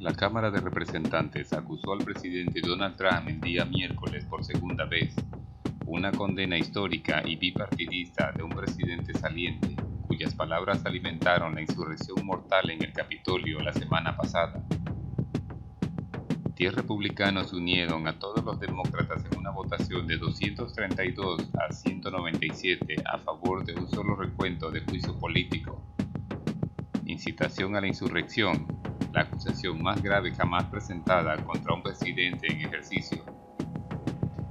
La Cámara de Representantes acusó al presidente Donald Trump el día miércoles por segunda vez, una condena histórica y bipartidista de un presidente saliente, cuyas palabras alimentaron la insurrección mortal en el Capitolio la semana pasada. 10 republicanos se unieron a todos los demócratas en una votación de 232 a 197 a favor de un solo recuento de juicio político. Incitación a la insurrección, la acusación más grave jamás presentada contra un presidente en ejercicio.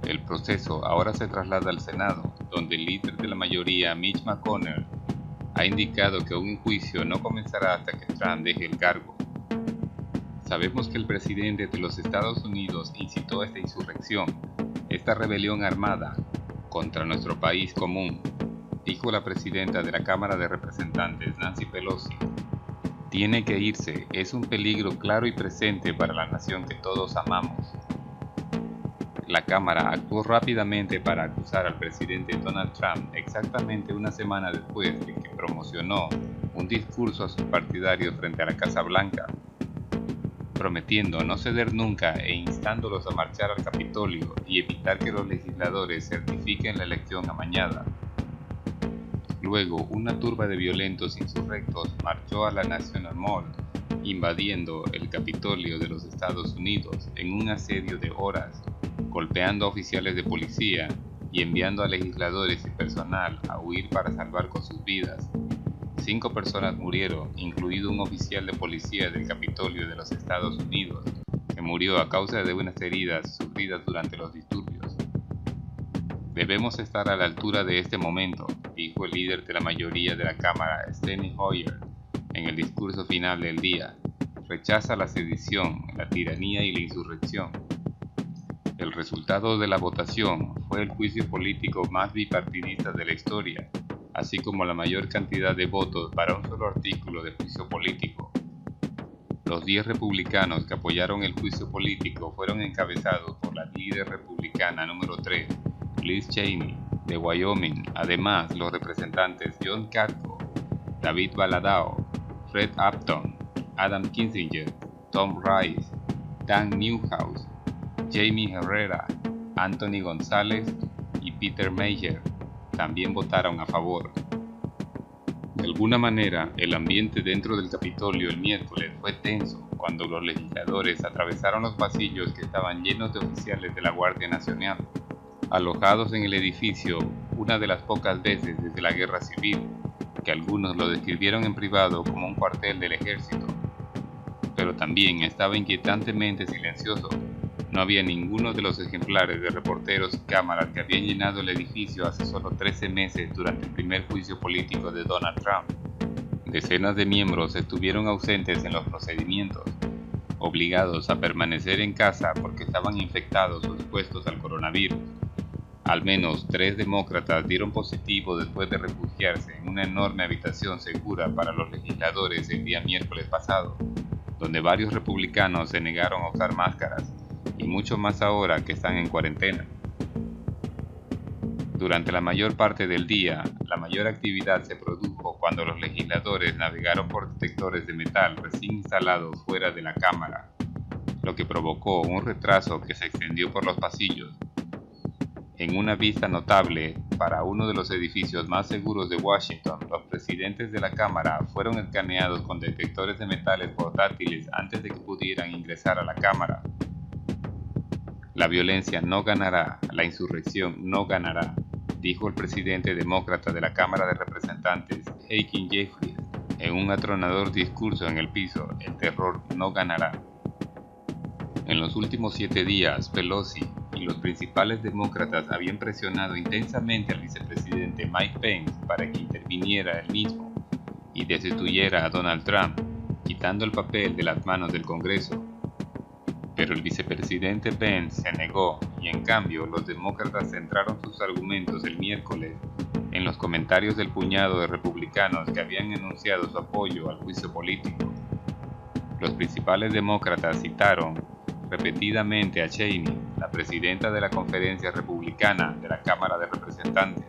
El proceso ahora se traslada al Senado, donde el líder de la mayoría, Mitch McConnell, ha indicado que un juicio no comenzará hasta que Trump deje el cargo. Sabemos que el presidente de los Estados Unidos incitó esta insurrección, esta rebelión armada, contra nuestro país común, dijo la presidenta de la Cámara de Representantes, Nancy Pelosi. Tiene que irse, es un peligro claro y presente para la nación que todos amamos. La Cámara actuó rápidamente para acusar al presidente Donald Trump exactamente una semana después de que promocionó un discurso a sus partidarios frente a la Casa Blanca, prometiendo no ceder nunca e instándolos a marchar al Capitolio y evitar que los legisladores certifiquen la elección amañada. Luego, una turba de violentos insurrectos marchó a la National Mall, invadiendo el Capitolio de los Estados Unidos en un asedio de horas, golpeando a oficiales de policía y enviando a legisladores y personal a huir para salvar con sus vidas. 5 personas murieron, incluido un oficial de policía del Capitolio de los Estados Unidos, que murió a causa de unas heridas sufridas durante los disturbios. Debemos estar a la altura de este momento, dijo el líder de la mayoría de la Cámara, Steny Hoyer, en el discurso final del día. Rechaza la sedición, la tiranía y la insurrección. El resultado de la votación fue el juicio político más bipartidista de la historia, así como la mayor cantidad de votos para un solo artículo de juicio político. Los 10 republicanos que apoyaron el juicio político fueron encabezados por la líder republicana número 3, Liz Cheney, de Wyoming. Además, los representantes John Katko, David Valadao, Fred Upton, Adam Kinzinger, Tom Rice, Dan Newhouse, Jamie Herrera, Anthony González y Peter Meijer también votaron a favor. De alguna manera, el ambiente dentro del Capitolio el miércoles fue tenso cuando los legisladores atravesaron los pasillos que estaban llenos de oficiales de la Guardia Nacional, alojados en el edificio una de las pocas veces desde la Guerra Civil, que algunos lo describieron en privado como un cuartel del ejército. Pero también estaba inquietantemente silencioso. No había ninguno de los ejemplares de reporteros y cámaras que habían llenado el edificio hace solo 13 meses durante el primer juicio político de Donald Trump. Decenas de miembros estuvieron ausentes en los procedimientos, obligados a permanecer en casa porque estaban infectados o expuestos al coronavirus. Al menos 3 demócratas dieron positivo después de refugiarse en una enorme habitación segura para los legisladores el día miércoles pasado, donde varios republicanos se negaron a usar máscaras, y mucho más ahora que están en cuarentena. Durante la mayor parte del día, la mayor actividad se produjo cuando los legisladores navegaron por detectores de metal recién instalados fuera de la Cámara, lo que provocó un retraso que se extendió por los pasillos. En una vista notable para uno de los edificios más seguros de Washington, los presidentes de la Cámara fueron escaneados con detectores de metales portátiles antes de que pudieran ingresar a la Cámara. La violencia no ganará, la insurrección no ganará, dijo el presidente demócrata de la Cámara de Representantes, Hakeem Jeffries, en un atronador discurso en el piso. El terror no ganará. En los últimos 7 días, Pelosi y los principales demócratas habían presionado intensamente al vicepresidente Mike Pence para que interviniera él mismo y destituyera a Donald Trump, quitando el papel de las manos del Congreso. Pero el vicepresidente Pence se negó y en cambio los demócratas centraron sus argumentos el miércoles en los comentarios del puñado de republicanos que habían enunciado su apoyo al juicio político. Los principales demócratas citaron repetidamente a Cheney, la presidenta de la conferencia republicana de la Cámara de Representantes,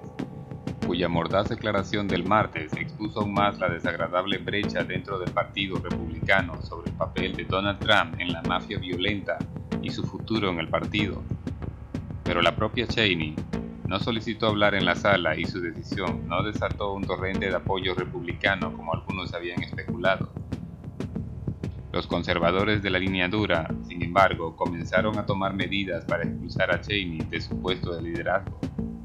cuya mordaz declaración del martes expuso aún más la desagradable brecha dentro del Partido Republicano sobre el papel de Donald Trump en la mafia violenta y su futuro en el partido. Pero la propia Cheney no solicitó hablar en la sala y su decisión no desató un torrente de apoyo republicano como algunos habían especulado. Los conservadores de la línea dura, sin embargo, comenzaron a tomar medidas para expulsar a Cheney de su puesto de liderazgo.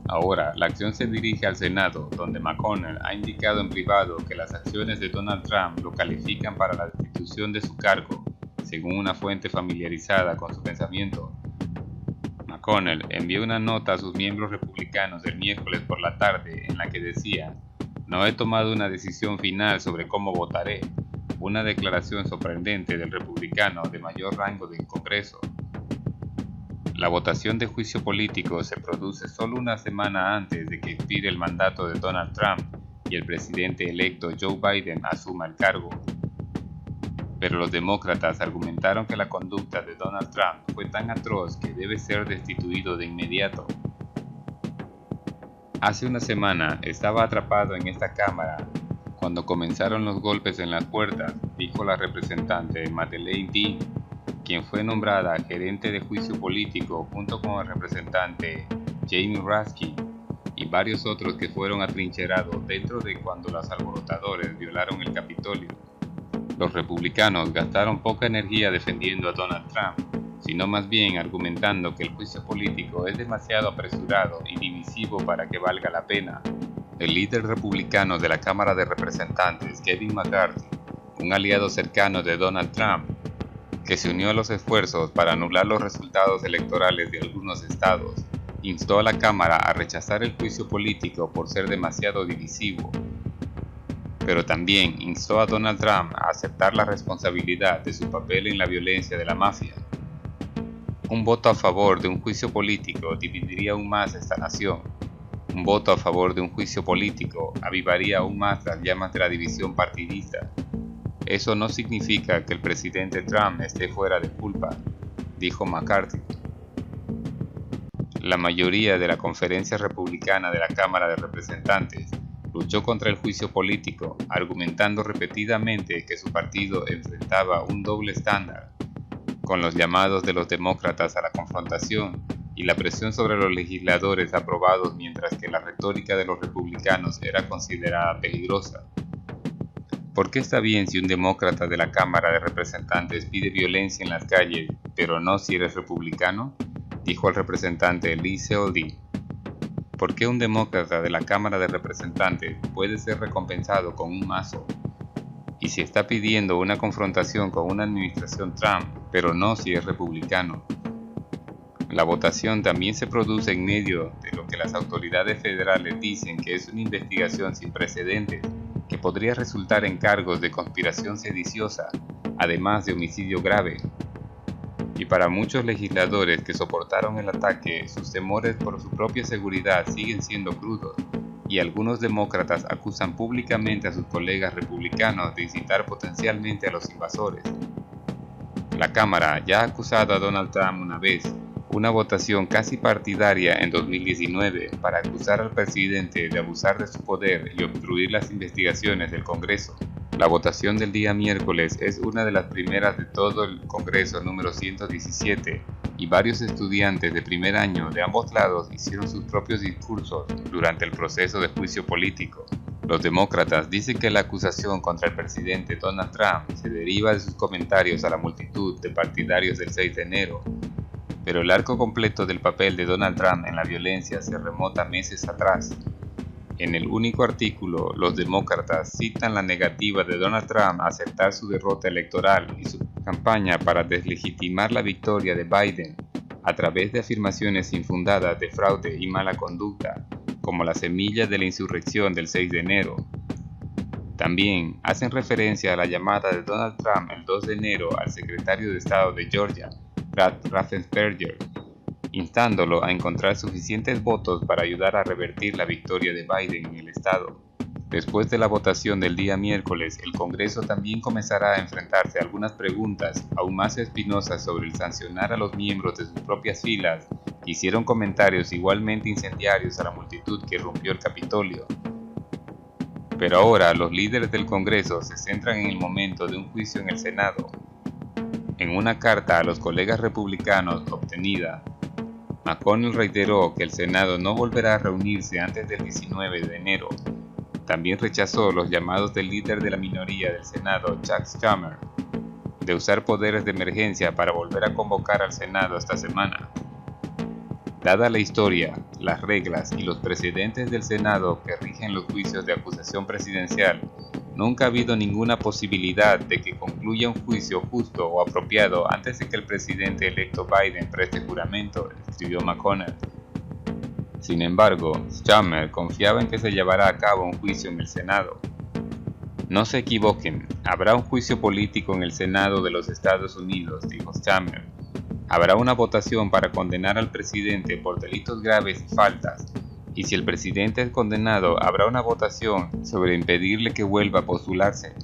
Ahora, la acción se dirige al Senado, donde McConnell ha indicado en privado que las acciones de Donald Trump lo califican para la destitución de su cargo, según una fuente familiarizada con su pensamiento. McConnell envió una nota a sus miembros republicanos el miércoles por la tarde en la que decía: "No he tomado una decisión final sobre cómo votaré", una declaración sorprendente del republicano de mayor rango del Congreso. La votación de juicio político se produce solo una semana antes de que expire el mandato de Donald Trump y el presidente electo Joe Biden asuma el cargo. Pero los demócratas argumentaron que la conducta de Donald Trump fue tan atroz que debe ser destituido de inmediato. Hace una semana estaba atrapado en esta cámara cuando comenzaron los golpes en las puertas, dijo la representante Madeleine Dean, quien fue nombrada gerente de juicio político junto con el representante Jamie Raskin y varios otros que fueron atrincherados dentro de cuando los alborotadores violaron el Capitolio. Los republicanos gastaron poca energía defendiendo a Donald Trump, sino más bien argumentando que el juicio político es demasiado apresurado y divisivo para que valga la pena. El líder republicano de la Cámara de Representantes, Kevin McCarthy, un aliado cercano de Donald Trump, que se unió a los esfuerzos para anular los resultados electorales de algunos estados, instó a la Cámara a rechazar el juicio político por ser demasiado divisivo. Pero también instó a Donald Trump a aceptar la responsabilidad de su papel en la violencia de la mafia. Un voto a favor de un juicio político dividiría aún más esta nación. Un voto a favor de un juicio político avivaría aún más las llamas de la división partidista. Eso no significa que el presidente Trump esté fuera de culpa, dijo McCarthy. La mayoría de la conferencia republicana de la Cámara de Representantes luchó contra el juicio político, argumentando repetidamente que su partido enfrentaba un doble estándar, con los llamados de los demócratas a la confrontación y la presión sobre los legisladores aprobados, mientras que la retórica de los republicanos era considerada peligrosa. ¿Por qué está bien si un demócrata de la Cámara de Representantes pide violencia en las calles, pero no si eres republicano?, dijo el representante Lee Zeldin. ¿Por qué un demócrata de la Cámara de Representantes puede ser recompensado con un mazo? Y si está pidiendo una confrontación con una administración Trump, pero no si es republicano. La votación también se produce en medio de lo que las autoridades federales dicen que es una investigación sin precedentes, que podría resultar en cargos de conspiración sediciosa, además de homicidio grave. Y para muchos legisladores que soportaron el ataque, sus temores por su propia seguridad siguen siendo crudos, y algunos demócratas acusan públicamente a sus colegas republicanos de incitar potencialmente a los invasores. La Cámara ya ha acusado a Donald Trump una vez, una votación casi partidaria en 2019 para acusar al presidente de abusar de su poder y obstruir las investigaciones del Congreso. La votación del día miércoles es una de las primeras de todo el Congreso número 117 y varios estudiantes de primer año de ambos lados hicieron sus propios discursos durante el proceso de juicio político. Los demócratas dicen que la acusación contra el presidente Donald Trump se deriva de sus comentarios a la multitud de partidarios del 6 de enero, pero el arco completo del papel de Donald Trump en la violencia se remota meses atrás. En el único artículo, los demócratas citan la negativa de Donald Trump a aceptar su derrota electoral y su campaña para deslegitimar la victoria de Biden a través de afirmaciones infundadas de fraude y mala conducta, como la semilla de la insurrección del 6 de enero. También hacen referencia a la llamada de Donald Trump el 2 de enero al secretario de Estado de Georgia, Brad Raffensperger, instándolo a encontrar suficientes votos para ayudar a revertir la victoria de Biden en el estado. Después de la votación del día miércoles, el Congreso también comenzará a enfrentarse a algunas preguntas aún más espinosas sobre el sancionar a los miembros de sus propias filas hicieron comentarios igualmente incendiarios a la multitud que irrumpió el Capitolio. Pero ahora los líderes del Congreso se centran en el momento de un juicio en el Senado. En una carta a los colegas republicanos obtenida, McConnell reiteró que el Senado no volverá a reunirse antes del 19 de enero. También rechazó los llamados del líder de la minoría del Senado, Chuck Schumer, de usar poderes de emergencia para volver a convocar al Senado esta semana. Dada la historia, las reglas y los precedentes del Senado que rigen los juicios de acusación presidencial, nunca ha habido ninguna posibilidad de que concluya un juicio justo o apropiado antes de que el presidente electo Biden preste juramento, escribió McConnell. Sin embargo, Schumer confiaba en que se llevará a cabo un juicio en el Senado. No se equivoquen, habrá un juicio político en el Senado de los Estados Unidos, dijo Schumer. Habrá una votación para condenar al presidente por delitos graves y faltas, y si el presidente es condenado, habrá una votación sobre impedirle que vuelva a postularse.